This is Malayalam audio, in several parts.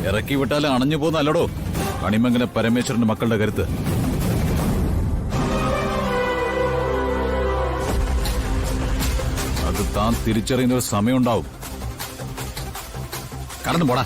ഇറക്കി വിട്ടാൽ അണഞ്ഞു പോന്നല്ലടോ കണിമംഗല പരമേശ്വരന്റെ മക്കളുടെ കരുത്ത്. അത് താൻ തിരിച്ചറിയുന്ന ഒരു സമയമുണ്ടാവും. കടന്നു പോടാ.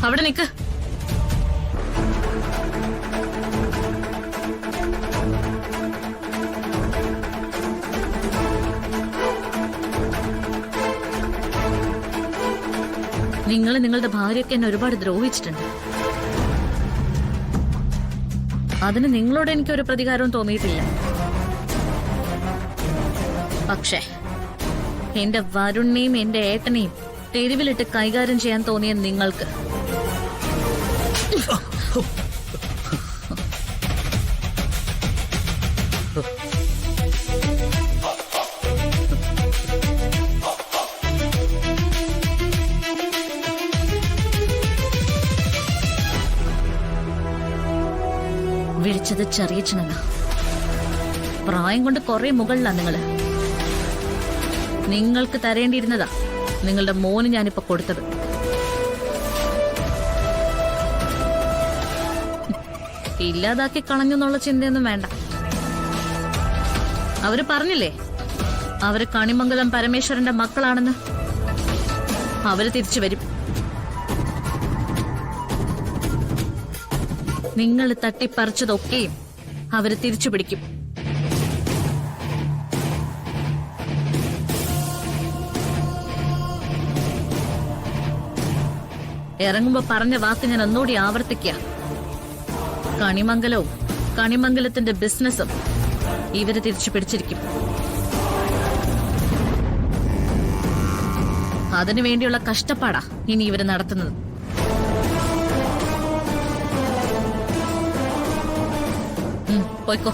അവിടെ നിക്ക്. നിങ്ങൾ നിങ്ങളുടെ ഭാര്യയ്ക്ക് എന്നെ ഒരുപാട് ദ്രോഹിച്ചിട്ടുണ്ട്. അതിന് നിങ്ങളോട് എനിക്കൊരു പ്രതികാരവും തോന്നിയിട്ടില്ല. പക്ഷേ എന്റെ വരുണിനെയും എന്റെ ഏട്ടനെയും തെരുവിലിട്ട് കൈകാര്യം ചെയ്യാൻ തോന്നിയ നിങ്ങൾക്ക് വിളിച്ചത് ചെറിയച്ഛനെന്ന. പ്രായം കൊണ്ട് കുറെ മുകളിലാ നിങ്ങള്. നിങ്ങൾക്ക് തരേണ്ടിയിരുന്നതാ നിങ്ങളുടെ മോന് ഞാനിപ്പോ കൊടുത്തത്. ഇല്ലാതാക്കി കളഞ്ഞെന്നുള്ള ചിന്തയൊന്നും വേണ്ട. അവര് പറഞ്ഞില്ലേ അവര് കണിമംഗലം പരമേശ്വരന്റെ മക്കളാണെന്ന്. അവര് തിരിച്ചു വരും. നിങ്ങൾ തട്ടിപ്പറിച്ചതൊക്കെയും അവര് തിരിച്ചു പിടിക്കും. ഇറങ്ങുമ്പോ പറഞ്ഞ വാക്ക് ഞാൻ ഒന്നുകൂടി ആവർത്തിക്കുക. കണിമംഗലവും കണിമംഗലത്തിന്റെ ബിസിനസ്സും ഇവര് തിരിച്ചു പിടിച്ചിരിക്കും. അതിനുവേണ്ടിയുള്ള കഷ്ടപ്പാടാ ഇനി ഇവര് നടത്തുന്നത്. പോയിക്കോ.